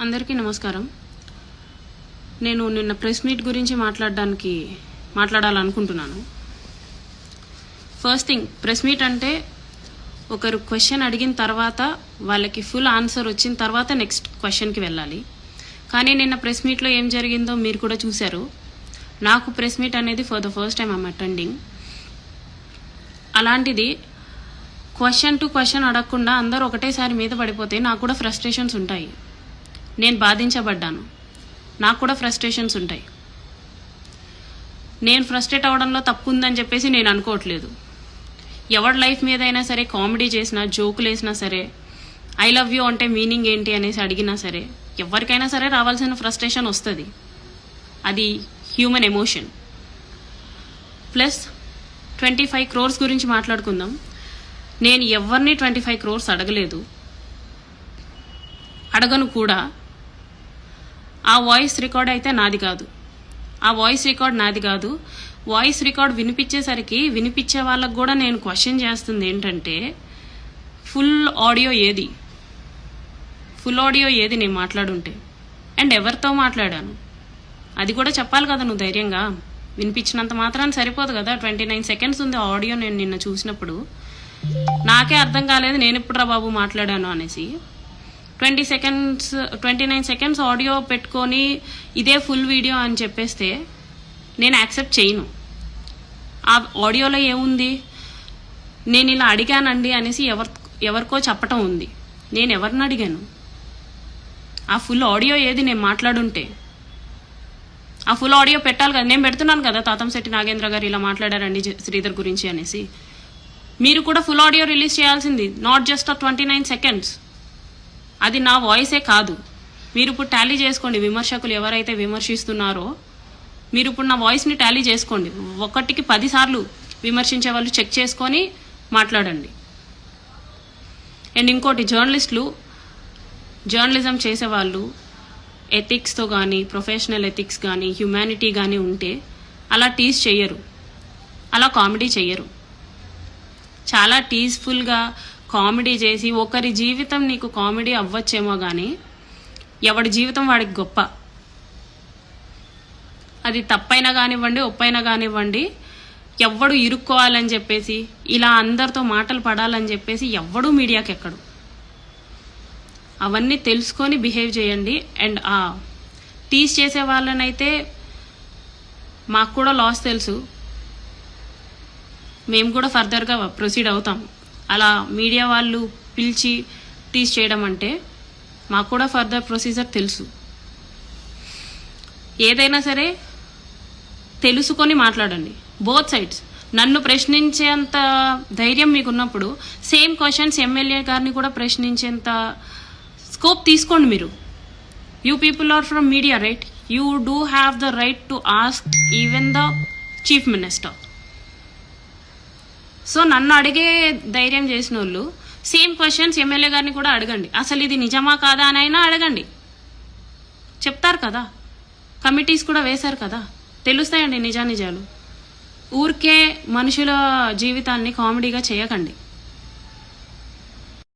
అందరికీ నమస్కారం. నేను నిన్న ప్రెస్ మీట్ గురించి మాట్లాడాలనుకుంటున్నాను. ఫస్ట్ థింగ్, ప్రెస్ మీట్ అంటే ఒకరు క్వశ్చన్ అడిగిన తర్వాత వాళ్ళకి ఫుల్ ఆన్సర్ వచ్చిన తర్వాత నెక్స్ట్ క్వశ్చన్కి వెళ్ళాలి. కానీ నిన్న ప్రెస్ మీట్లో ఏం జరిగిందో మీరు కూడా చూశారు. నాకు ప్రెస్ మీట్ అనేది for the first time I'm attending. అలాంటిది క్వశ్చన్ టు క్వశ్చన్ అడగకుండా అందరూ ఒకటేసారి మీద పడిపోతే నాకు కూడా ఫ్రస్ట్రేషన్స్ ఉంటాయి. నేను బాధించబడ్డాను, నాకు కూడా ఫ్రస్ట్రేషన్స్ ఉంటాయి. నేను ఫ్రస్ట్రేట్ అవ్వడంలో తప్పు ఉందని చెప్పేసి నేను అనుకోవట్లేదు. ఎవరి లైఫ్ మీద అయినా సరే కామెడీ చేసినా, జోకులు వేసినా సరే, ఐ లవ్ యూ అంటే మీనింగ్ ఏంటి అనేసి అడిగినా సరే, ఎవరికైనా సరే రావాల్సిన ఫ్రస్ట్రేషన్ వస్తుంది. అది హ్యూమన్ ఎమోషన్. ప్లస్ 25 crores గురించి మాట్లాడుకుందాం. నేను ఎవరిని 25 crores అడగలేదు, అడగను కూడా. ఆ వాయిస్ రికార్డ్ అయితే నాది కాదు. వాయిస్ రికార్డ్ వినిపించేసరికి వినిపించే వాళ్ళకు కూడా నేను క్వశ్చన్ చేస్తుంది ఏంటంటే, ఫుల్ ఆడియో ఏది నేను మాట్లాడుంటే, అండ్ ఎవరితో మాట్లాడాను అది కూడా చెప్పాలి కదా. నువ్వు ధైర్యంగా వినిపించినంత మాత్రాన్ని సరిపోదు కదా. 29 seconds ఉంది ఆడియో. నేను నిన్న చూసినప్పుడు నాకే అర్థం కాలేదు నేను ఎప్పుడు రా బాబు మాట్లాడాను అనేసి. 29 seconds ఆడియో పెట్టుకొని ఇదే ఫుల్ వీడియో అని చెప్పేస్తే నేను యాక్సెప్ట్ చేయను. ఆ ఆడియోలో ఏముంది, నేను ఇలా అడిగానండి అనేసి ఎవరికో చెప్పటం ఉంది. నేను ఎవరిని అడిగాను? ఆ ఫుల్ ఆడియో ఏది నేను మాట్లాడుంటే ఆ ఫుల్ ఆడియో పెట్టాలి కదా. నేను పెడుతున్నాను కదా, తాతంశెట్టి నాగేంద్ర గారు ఇలా మాట్లాడారండి శ్రీధర్ గురించి అనేసి. మీరు కూడా ఫుల్ ఆడియో రిలీజ్ చేయాల్సింది, నాట్ జస్ట్ 29 seconds. అది నా వాయిసే కాదు. మీరు ఇప్పుడు టాలీ చేసుకోండి. విమర్శకులు ఎవరైతే విమర్శిస్తున్నారో మీరు ఇప్పుడు నా వాయిస్ని టాలీ చేసుకోండి. 1కి 10 సార్లు విమర్శించే వాళ్ళు చెక్ చేసుకొని మాట్లాడండి. అండ్ ఇంకోటి, జర్నలిజం చేసేవాళ్ళు ఎథిక్స్తో కానీ, ప్రొఫెషనల్ ఎథిక్స్ కానీ, హ్యుమానిటీ కానీ ఉంటే అలా టీజ్ చెయ్యరు, అలా కామెడీ చెయ్యరు. చాలా టీజ్ఫుల్గా కామెడీ చేసి, ఒకరి జీవితం నీకు కామెడీ అవ్వచ్చేమో కానీ ఎవడి జీవితం వాడికి గొప్ప. అది తప్పైనా కానివ్వండి, ఒప్పైనా కానివ్వండి, ఎవ్వడు ఇరుక్కోవాలని చెప్పేసి, ఇలా అందరితో మాటలు పడాలని చెప్పేసి ఎవ్వడూ మీడియాకి ఎక్కడు. అవన్నీ తెలుసుకొని బిహేవ్ చేయండి. అండ్ ఆ టీజ్ చేసే వాళ్ళనైతే మాకు కూడా లాస్ తెలుసు, మేము కూడా ఫర్దర్గా ప్రొసీడ్ అవుతాం. అలా మీడియా వాళ్ళు పిలిచి టీజ్ చేయడం అంటే మాకు కూడా ఫర్దర్ ప్రొసీజర్ తెలుసు. ఏదైనా సరే తెలుసుకొని మాట్లాడండి, బోత్ సైడ్స్. నన్ను ప్రశ్నించేంత ధైర్యం మీకున్నప్పుడు సేమ్ క్వశ్చన్స్ ఎమ్మెల్యే గారిని కూడా ప్రశ్నించేంత స్కోప్ తీసుకోండి. మీరు you people are from media, right? You do have the right to ask even the chief minister. So నన్ను అడిగే ధైర్యం చేసిన వాళ్ళు సేమ్ క్వశ్చన్స్ ఎమ్మెల్యే గారిని కూడా అడగండి. అసలు ఇది నిజమా కాదా అని అయినా అడగండి, చెప్తారు కదా. కమిటీస్ కూడా వేశారు కదా, తెలుస్తాయండి నిజానిజాలు. ఊరికే మనుషుల జీవితాన్ని కామెడీగా చేయకండి.